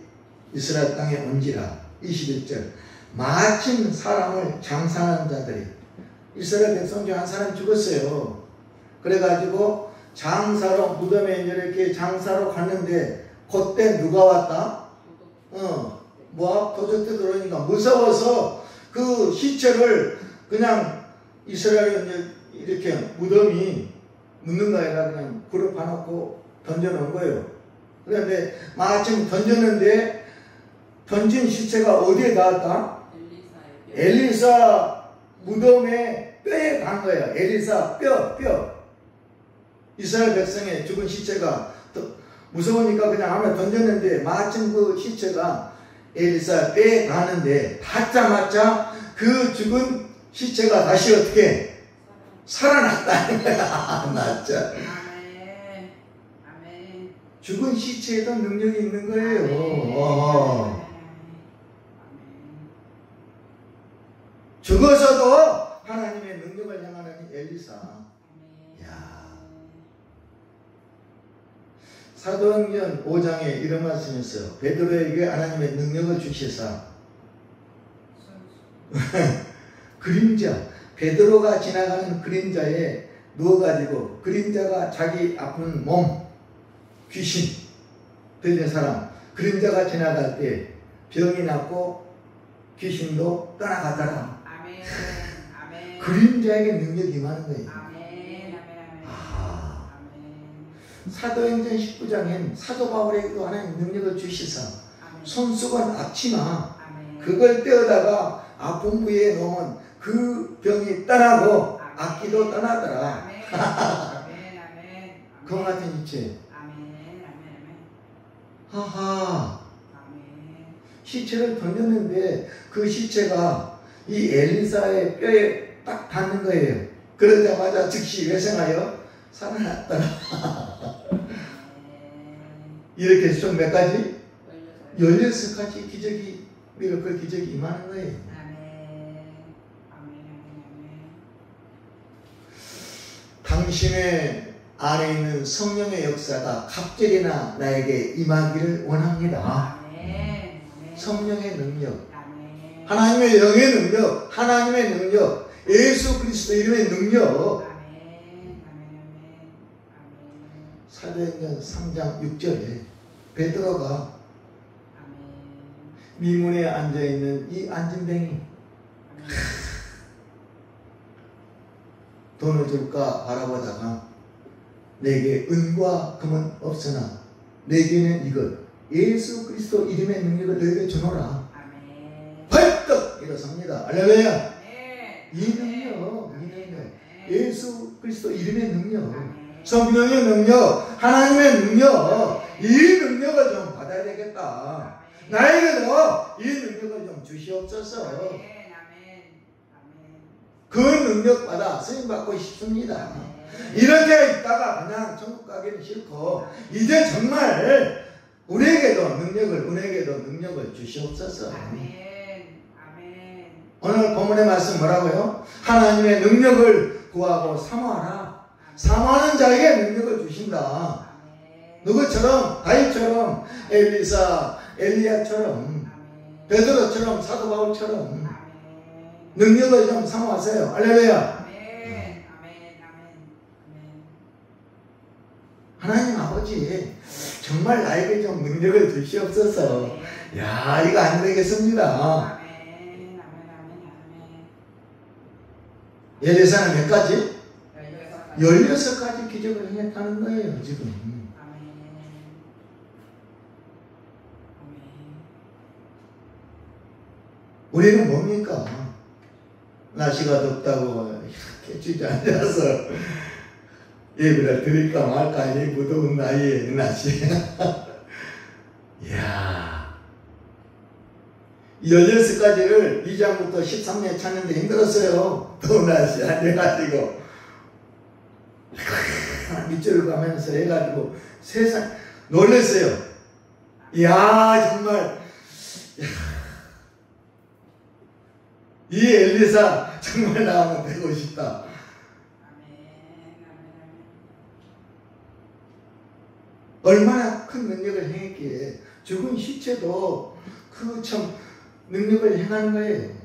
이스라엘 땅에 온지라. 21절. 마침 사람을 장사하는 자들이, 이스라엘 백성 중 한 사람이 죽었어요. 그래가지고 장사로 무덤에 이렇게 장사로 갔는데 그때 누가 왔다? 모압 도적들 들어오니까 무서워서 그 시체를 그냥 이스라엘 이렇게 무덤이 묻는 거 아니라 그냥 그룹 해놓고 던져놓은 거예요. 그런데 마침 던졌는데 던진 시체가 어디에 닿았다? 엘리사 무덤에 뼈에 간 거야. 엘리사 뼈. 이스라엘 백성의 죽은 시체가 무서우니까 그냥 아무나 던졌는데 마침 그 시체가 엘리사 뼈에 닿는데 닿자마자 그 죽은 시체가 다시 어떻게 살아났다는 거야. 맞죠? 죽은 시체에도 능력이 있는 거예요. 죽어서도 하나님의 능력을 향하는 엘리사. 야. 사도행전 5장에 이런 말씀이 있어요. 베드로에게 하나님의 능력을 주시사 그림자, 베드로가 지나가는 그림자에 누워가지고 그림자가 자기 아픈 몸, 귀신 들린 사람, 그림자가 지나갈 때 병이 낫고 귀신도 떠나가더라. 아멘. 그림자에게 능력이 임하는 거예요. 아멘. 사도행전 19장엔 사도 바울에게도 하나님 능력을 주시사 손수건 앞치마 그걸 떼어다가 아픈 부위에 놓으면 그 병이 떠나고 악기도 떠나더라. 그와 같은 이체. 하하. 시체를 던졌는데 그 시체가 이 엘리사의 뼈에 딱 닿는 거예요. 그러자마자 즉시 회생하여 살아났더라. 이렇게 해서 총 몇 가지? 16가지 기적이, 미라클 기적이 임하는 거예요. 당신의 안에 있는 성령의 역사가 갑절이나 나에게 임하기를 원합니다. 성령의 능력, 하나님의 영의 능력, 하나님의 능력, 예수 그리스도 이름의 능력. 사도행전 3장 6절에 베드로가 미문에 앉아있는 이 안진뱅이 돈을 줄까 바라보다가 내게 은과 금은 없으나 내게는 이것 예수 그리스도 이름의 능력을 너에게 주노라. 벌떡 일어섭니다. 할렐루야. 이 능력. 예수 그리스도 이름의 능력, 성령의 능력, 하나님의 능력, 이 능력을 좀 받아야 되겠다. 나에게도 이 능력을 좀 주시옵소서. 그 능력 받아 쓰임 받고 싶습니다. 이렇게 있다가 그냥 천국 가기는 싫고 이제 정말 우리에게도 능력을 주시옵소서. 오늘 본문의 말씀 뭐라고요? 하나님의 능력을 구하고 사모하라. 사모하는 자에게 능력을 주신다. 누구처럼? 다윗처럼, 엘리사, 엘리야처럼, 베드로처럼, 사도 바울처럼 능력을 좀 사모하세요. 할렐루야. 하나님 아버지 정말 나에게 좀 능력을 주시옵소서. 야, 이거 안 되겠습니다. 엘리사는 몇 가지? 16가지 기적을 행했다는 거예요 지금. 우리는 뭡니까? 날씨가 덥다고 이렇게 주저앉아서 예배를 드릴까 말까 이 무더운 나이에 날씨. 이야, 16가지를 2장부터 13년 찾는데 힘들었어요. 더운 날씨 앉아가지고 밑줄을 가면서 해가지고 세상 놀랐어요. 이야, 정말 이 엘리사 정말 나하면 되고 싶다. 얼마나 큰 능력을 행했기에 죽은 시체도 그 참 능력을 행하는 거예요.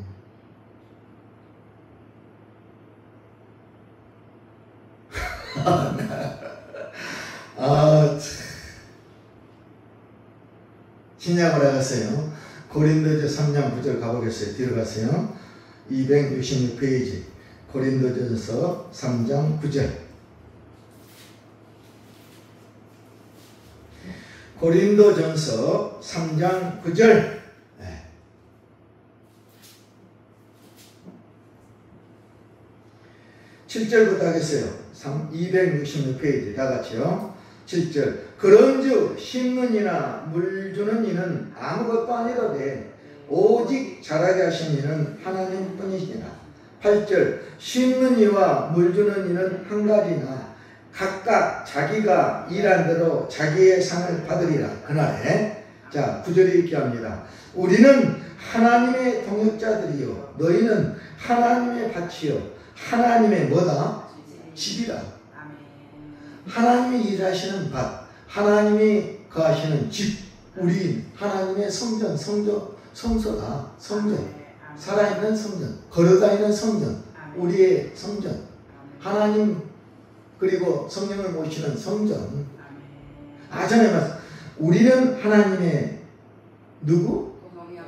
신약을 하겠어요. 고린도전서 3장 9절 가보겠어요. 뒤로 가세요. 266페이지 고린도전서 3장 9절. 고린도전서 3장 9절. 7절부터 하겠어요. 266페이지 다 같이요. 7절. 그런즉 심는 이나 물 주는 이는 아무것도 아니로되 오직 자라게 하신 이는 하나님 뿐이시니라. 8절. 심는 이와 물 주는 이는 한 가지나 각각 자기가 일한 대로 자기의 상을 받으리라. 그날에. 자, 9절이 이렇게 합니다. 우리는 하나님의 동역자들이요 너희는 하나님의 밭이요 하나님의 뭐다? 집이라. 하나님이 일하시는 밭, 하나님이 거하시는 집, 우리 하나님의 성전, 성소다. 성전, 살아있는 성전, 걸어다니는 성전, 우리의 성전, 하나님 그리고 성령을 모시는 성전. 전에 말씀, 우리는 하나님의 누구?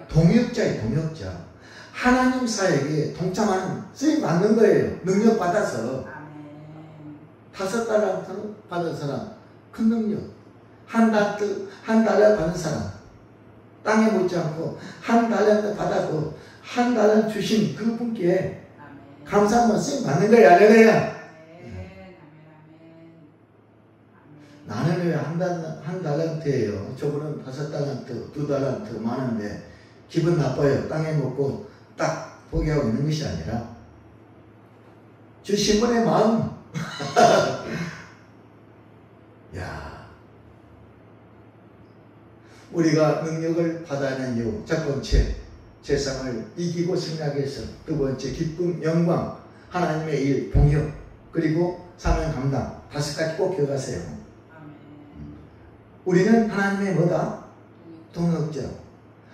동역자예요. 동역자. 하나님 사역에 동참하는 쓰임 받는 거예요. 능력 받아서. 5달란트 받은 사람 큰 능력. 한 달러 받은 사람 땅에 묻지 않고 한 달란트 받아도 한 달러 주신 그분께 감사한 쓰임 받는 거예요. 할렐루야. 나는 왜 한 달란트예요? 저분은 5달란트, 2달란트 많은데 기분 나빠요. 땅에 묻고 딱 포기하고 있는 것이 아니라 주신 분의 마음. 야, 우리가 능력을 받아야 하는 이유, 첫 번째 세상을 이기고 승리하기 위해서, 두 번째 기쁨, 영광, 하나님의 일, 동역, 그리고 사명 감당, 5가지 꼭 기억하세요. 우리는 하나님의 뭐다? 동역자.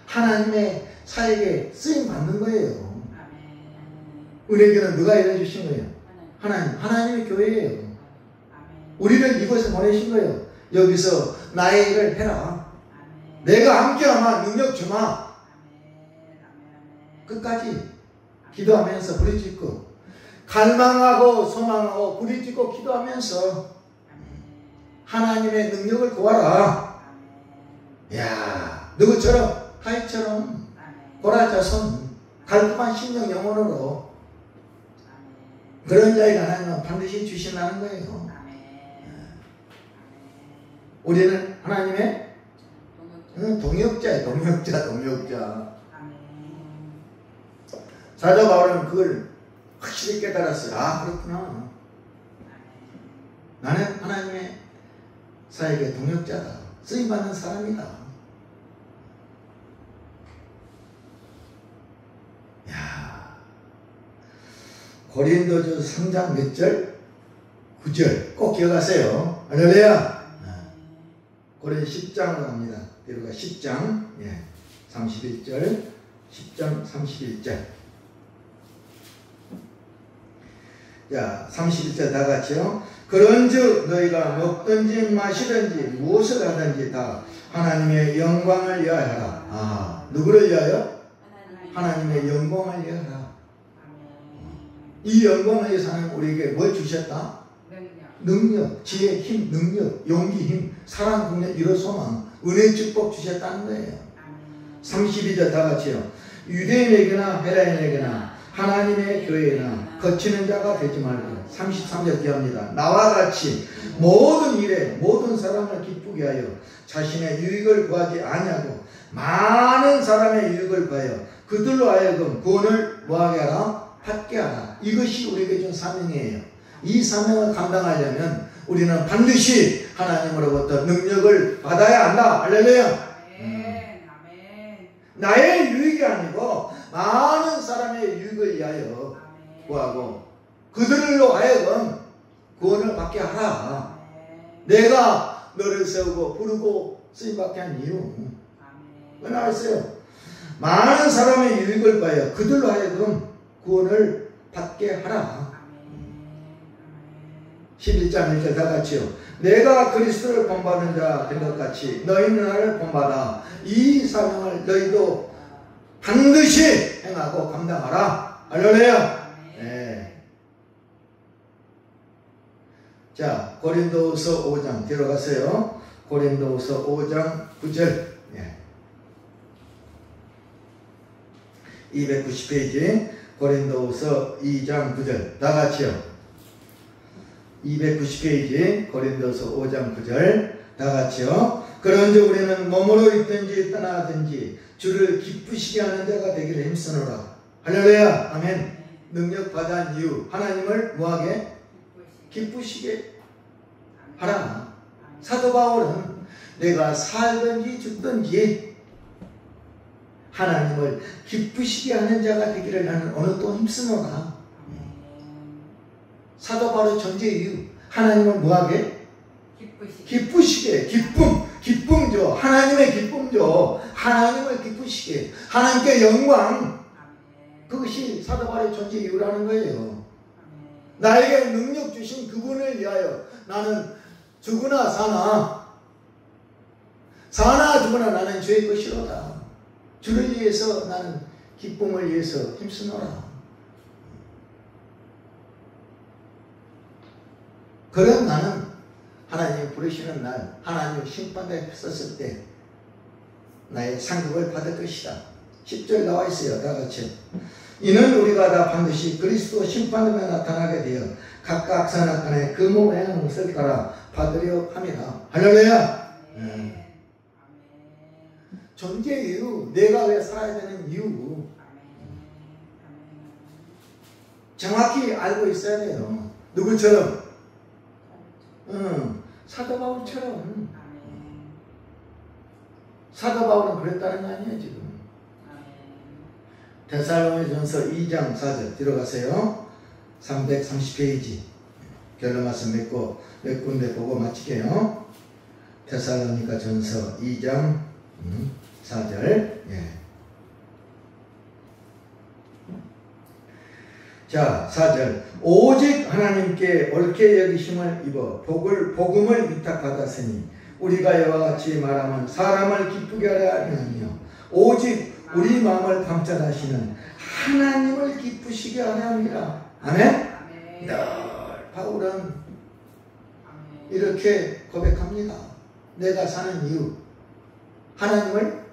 하나님의 사역에 쓰임 받는 거예요. 우리에게는 누가 일해주신 거예요? 하나님의 교회예요. 우리를 이곳에 보내신 거예요. 여기서 나의 일을 해라. 내가 함께하마, 능력 주마. 끝까지 기도하면서 부르짖고, 갈망하고 소망하고 부르짖고 기도하면서 하나님의 능력을 구하라. 야, 누구처럼? 다윗처럼 고라자손 갈급한 심령 영혼으로 그런 자에게 하나님은 반드시 주신다는 거예요. 우리는 하나님의 동역자예요. 동역자. 사도 바울은 그걸 확실히 깨달았어요. 아, 그렇구나. 나는 하나님의 사역의 동역자다. 쓰임받는 사람이다. 야, 고린도전서 3장 몇 절? 9절 꼭 기억하세요. 할렐루야. 고린 10장으로 갑니다. 뒤로 가 10장 31절 10장 31절. 자, 31절 다 같이요. 그런즉 너희가 먹든지 마시든지 무엇을 하든지 다 하나님의 영광을 위하여라. 아, 누구를 위하여? 하나님의 영광을 위하여라. 이 영광을 위해서 하나님 우리에게 뭘 주셨다? 능력, 지혜, 힘, 능력, 용기, 힘, 사랑, 국력, 이런 소망, 은혜의 축복 주셨다는 거예요. 32절 다 같이요. 유대인에게나 헤라인에게나 하나님의 교회나 거치는 자가 되지 말고. 33절 기합니다. 나와 같이 모든 일에 모든 사람을 기쁘게 하여 자신의 유익을 구하지 아니하고 많은 사람의 유익을 구하여 그들로 하여금 구원을 뭐하게 하라? 받게 하라. 이것이 우리에게 준 사명이에요. 이 사명을 감당하려면 우리는 반드시 하나님으로부터 능력을 받아야 한다. 할렐루야. 나의 유익이 아니고 많은 사람의 유익을 위하여 구하고 그들로 하여금 구원을 받게 하라. 내가 너를 세우고 부르고 쓰임받게 한 이유 왜 나왔어요? 많은 사람의 유익을 구하여 그들로 하여금 구원을 받게 하라. 11장 1절 다 같이요. 내가 그리스도를 본받는 자 된 것 같이 너희는 나를 본받아. 이 사명을 너희도 반드시 행하고 감당하라. 할렐루야. 네. 자, 고린도후서 5장 들어가세요. 고린도후서 5장 9절. 290페이지 고린도후서 2장 9절 다 같이요. 290페이지 고린도서 5장 9절 다 같이요. 그런즉 우리는 몸으로 있든지 떠나든지 주를 기쁘시게 하는 자가 되기를 힘쓰노라. 할렐루야. 아멘. 능력 받은 이유 하나님을 뭐하게? 기쁘시게 하라. 사도 바울은 내가 살든지 죽든지 하나님을 기쁘시게 하는 자가 되기를 나는 어느 또 힘쓰노라. 사도 바울의 존재 이유 하나님을 뭐하게? 기쁘시게. 기쁨 줘. 하나님의 기쁨 줘. 하나님을 기쁘시게. 하나님께 영광. 그것이 사도 바울의 존재 이유라는 거예요. 나에게 능력 주신 그분을 위하여 나는 죽으나 사나 죽으나 나는 주의 것이로다. 주를 위해서 나는 기쁨을 위해서 힘쓰노라. 그런 나는 하나님이 부르시는 날 하나님 심판대에 섰을 때 나의 상급을 받을 것이다. 10절 나와 있어요. 다 같이. 이는 우리가 다 반드시 그리스도 심판에 나타나게 되어 각각 선악간에 그 몸의 행실을 따라 받으려 함이다. 할렐루야. 존재 이유, 내가 왜 살아야 되는 이유 정확히 알고 있어야 돼요. 누구처럼? 사도 바울처럼. 사도 바울은 그랬다는 거 아니에요 지금. 데살로니가전서 2장 4절 들어가세요. 330페이지 결론 말씀 몇 군데 보고 마칠게요. 데살로니가전서 2장 4절. 자, 4절. 오직 하나님께 옳게 여기심을 입어 복음을 위탁받았으니 우리가 이와 같이 말하면 사람을 기쁘게 하려 하느니요 오직 우리 마음을 감찰하시는 하나님을 기쁘시게 하려 합니다. 아멘? 바울은 이렇게 고백합니다. 내가 사는 이유 하나님을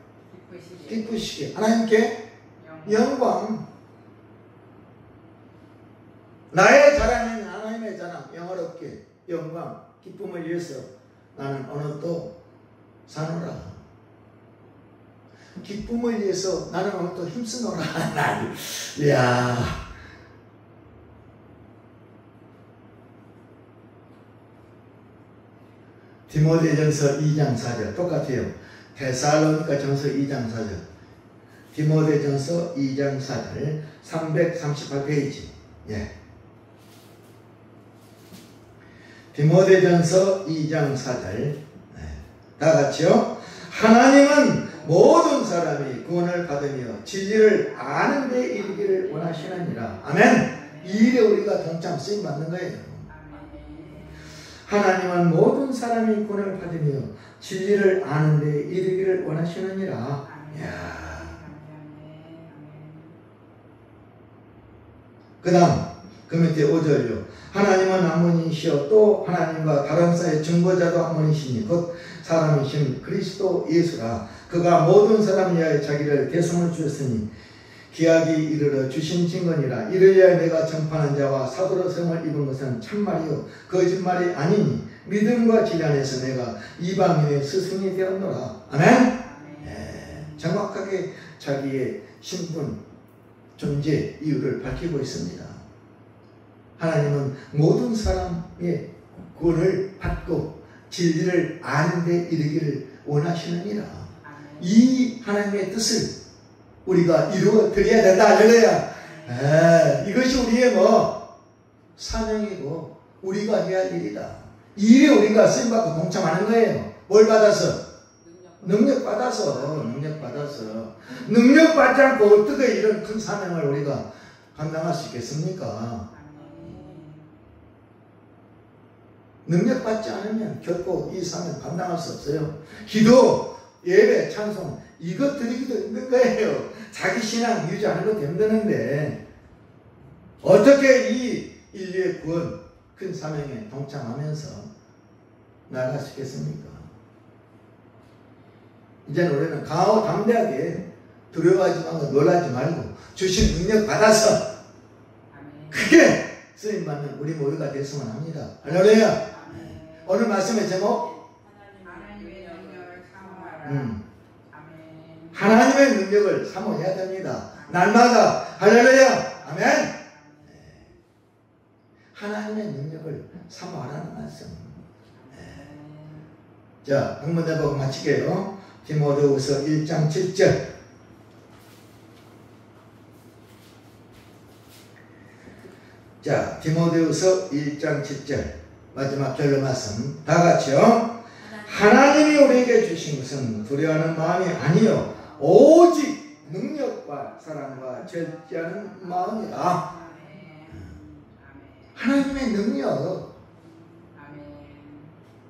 기쁘시게 하나님께 영광. 나의 자랑은 하나님의 자랑, 영화롭게 영광, 기쁨을 위해서 나는 오늘도 사노라. 기쁨을 위해서 나는 오늘도 힘쓰노라. 이야. 디모데전서 2장 4절 똑같아요. 데살로니가 전서 2장 4절, 디모데전서 2장 4절, 338페이지. 예. 디모데전서 2장 4절. 다 같이요. 하나님은 모든 사람이 구원을 받으며 진리를 아는 데 이르기를 원하시느니라. 아멘. 이 일에 우리가 동참 쓰임 받는 거예요. 하나님은 모든 사람이 구원을 받으며 진리를 아는 데 이르기를 원하시느니라. 이야. 그 다음 그 밑에 5절요. 하나님은 한 분이시여 또 하나님과 다른 사이의 증거자도 한 분이시니 곧 사람이신 그리스도 예수라. 그가 모든 사람 위하여 자기를 대성을 주셨으니 기약이 이르러 주신 증거니라. 이를 위하여 내가 전파하는 자와 사도로 성을 입은 것은 참말이요 거짓말이 아니니 믿음과 진리 안에서 내가 이방인의 스승이 되었노라. 아멘. 네, 정확하게 자기의 신분, 존재, 이유를 밝히고 있습니다. 하나님은 모든 사람의 구원을 받고 진리를 아는 데 이르기를 원하시느니라. 이 하나님의 뜻을 우리가 이루어 드려야 된다. 할렐루야. 이것이 우리의 사명이고 우리가 해야 할 일이다. 이 일에 우리가 쓰임받고 동참하는 거예요. 뭘 받아서? 능력 받아서. 능력 받지 않고 어떻게 이런 큰 사명을 우리가 감당할 수 있겠습니까? 능력 받지 않으면 결코 이 사명 감당할 수 없어요. 기도, 예배, 찬송 이것 드리기도 힘든 거예요. 자기 신앙 유지하는 것도 힘드는데 어떻게 이 인류의 구원 큰 사명에 동참하면서 나아갈 수 있겠습니까? 이제는 우리는 강하고 담대하게 두려워하지 말고 놀라지 말고 주신 능력 받아서 크게 쓰임받는 우리 모두가 됐으면 합니다. 할렐루야. 오늘 말씀의 제목 하나님의 능력을 사모하라. 하나님의 능력을 사모해야 됩니다. 날마다. 할렐루야. 아멘. 하나님의 능력을 사모하라는 말씀. 자, 한번 해보고 마칠게요. 디모데후서 1장 7절. 자, 디모데후서 1장 7절 마지막 결론 말씀 다 같이요. 하나님이 우리에게 주신 것은 두려워하는 마음이 아니요 오직 능력과 사랑과 절제하는 마음이다. 하나님의 능력,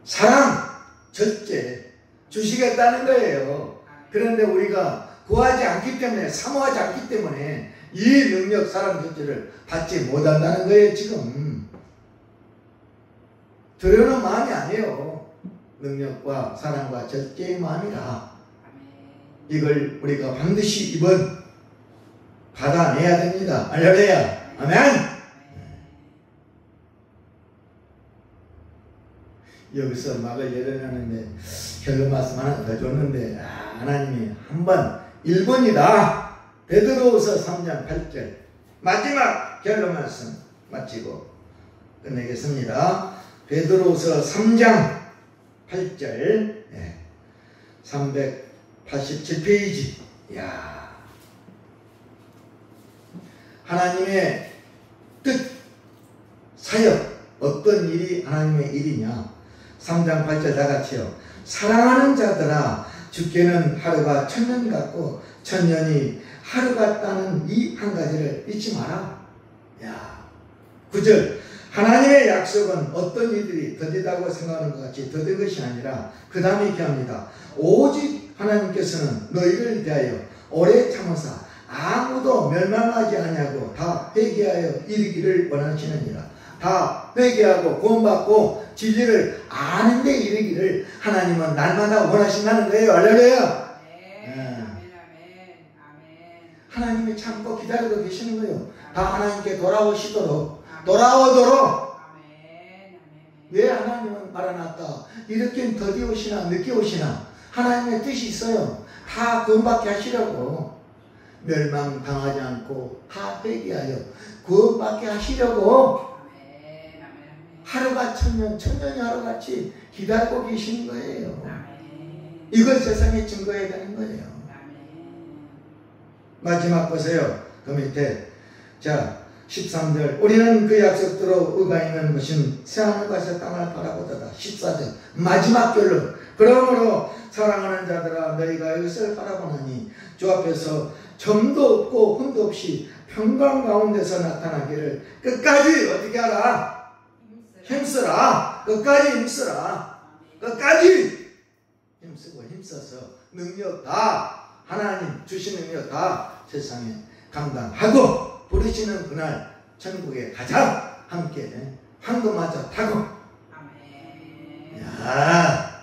사랑, 절제 주시겠다는 거예요. 그런데 우리가 구하지 않기 때문에, 사모하지 않기 때문에 이 능력, 사랑, 절제를 받지 못한다는 거예요. 지금 두려워하는 마음이 아니에요. 능력과 사랑과 절제의 마음이라. 이걸 우리가 반드시 이번 받아내야 됩니다. 할렐루야. 아멘. 여기서 막을 열어놨는데 결론 말씀 하나 더 줬는데 하나님이 한번 1번이다. 베드로후서 3장 8절 마지막 결론 말씀 마치고 끝내겠습니다. 베드로후서 3장 8절 387페이지. 이야. 하나님의 뜻, 사역, 어떤 일이 하나님의 일이냐. 3장 8절 다 같이요. 사랑하는 자들아, 주께는 하루가 천년 같고 천년이 하루 같다는 이 한 가지를 잊지 마라. 야. 9절 하나님의 약속은 어떤 이들이 더디다고 생각하는 것 같이 더딘 것이 아니라 그 다음에 이렇게 합니다. 오직 하나님께서는 너희를 대하여 오래 참으사 아무도 멸망하지 아니하고 다 회개하여 이르기를 원하시느니라. 다 회개하고 구원받고 진리를 아는 데 이르기를 하나님은 날마다 원하신다는 거예요. 할렐루야. 하나님이 참고 기다리고 계시는 거예요. 다 하나님께 돌아오시도록 돌아오도록. 아멘. 왜 하나님은 마라나타 이렇게 더디 오시나 늦게 오시나 하나님의 뜻이 있어요. 다 구원받게 하시려고. 멸망당하지 않고 다 회개하여 구원받게 하시려고 하루가 천년, 천년이 하루같이 기다리고 계시는 거예요. 이걸 세상에 증거해야 되는 거예요. 마지막 보세요. 그 밑에. 자, 13절. 우리는 그 약속대로 의가 있는 것은 새하늘과 새 땅을 바라보다다. 14절. 마지막 결론. 그러므로 사랑하는 자들아 너희가 이것을 바라보느니 주 앞에서 점도 없고 흠도 없이 평강 가운데서 나타나기를 끝까지 어떻게 하라? 힘쓰라. 끝까지 힘쓰라. 끝까지 힘쓰고 힘써서 능력 다 하나님 주신 능력 다 세상에 감당하고 부르시는 그날 천국에 가자. 함께 황금마저 타고. 야.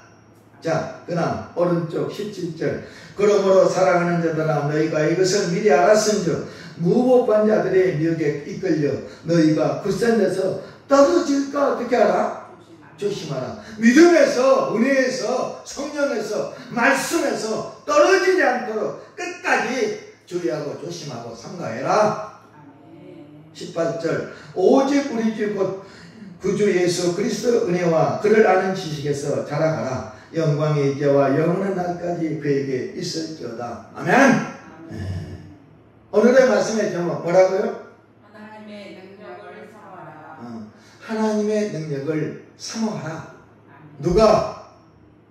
자, 그다음 오른쪽 17절. 그러므로 사랑하는 자들아 너희가 이것을 미리 알았은즉 무법한 자들의 미혹에 이끌려 너희가 굳센 데서 떨어질까 어떻게 하라? 조심하라. 믿음에서, 은혜에서, 성령에서, 말씀에서 떨어지지 않도록 끝까지 주의하고 조심하고 삼가해라. 18절. 오직 우리 주 곧 구주 예수 그리스도 은혜와 그를 아는 지식에서 자라가라. 영광의 이제와 영원한 날까지 그에게 있을지어다. 아멘. 오늘의 말씀의 제목 뭐라고요? 하나님의 능력을 사모하라. 하나님의 능력을 사모하라. 누가?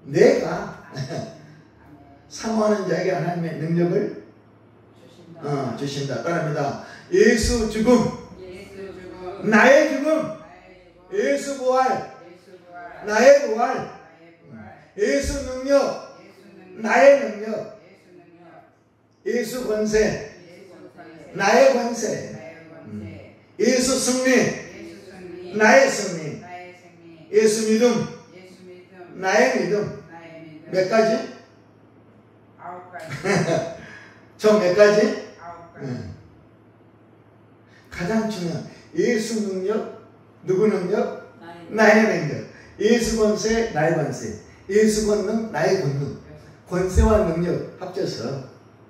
내가 사모하는 자에게 하나님의 능력을 주신다. 따릅니다. 예수 죽음, 나의 죽음, 예수 부활, 나의 부활, 예수 능력, 나의 능력, 예수 권세, 나의 권세, 예수 승리, 나의 승리, 예수 믿음, 나의 믿음. 몇 가지? 9가지. 총 몇 가지? 9가지. 가장 중요한 예수 능력, 누구 능력? 나의 능력. 예수 권세, 나의 권세. 예수 권능, 나의 권능. 권세와 능력 합쳐서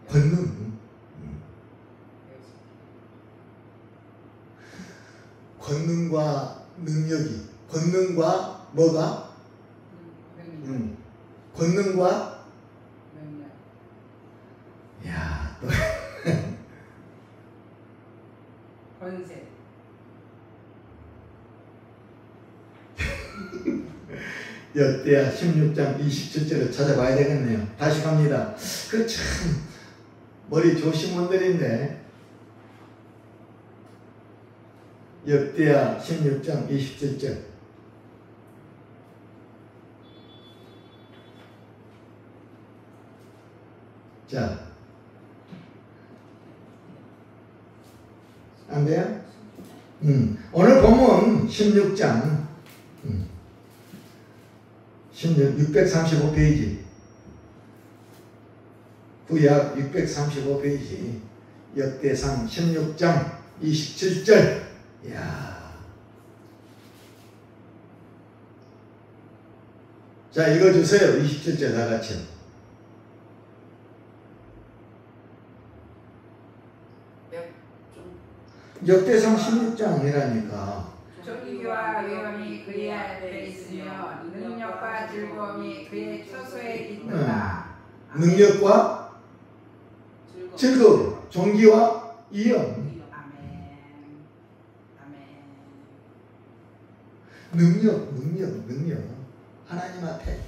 권능. 권능과 능력이, 권능과 뭐가? 권능과 야, 또 권세. 역대하 16장 27절을 찾아봐야 되겠네요. 다시 갑니다. 그 참 머리 좋으신 분들인데 역대하 16장 27절. 자, 안 돼요? 오늘 본문 16장 635페이지 구약 635페이지 역대상 16장 27절. 이야. 자, 읽어주세요. 27절 다 같이. 역대상 16장이라니까. 존귀와 위엄이 그의 앞에 있으며 능력과 즐거움이 그의 처소에 있도다. 능력과 즐거움, 존귀와 위엄. 아멘. 아멘. 능력. 하나님 앞에.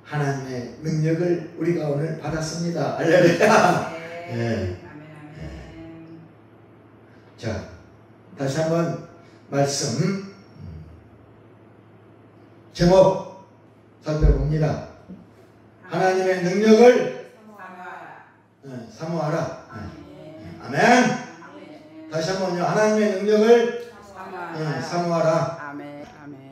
하나님의 능력을 우리가 오늘 받았습니다. 할렐루야. 네. 자, 다시 한번 말씀 제목 살펴봅니다. 하나님의 능력을 사모하라. 아멘. 다시 한번요. 하나님의 능력을 사모하라.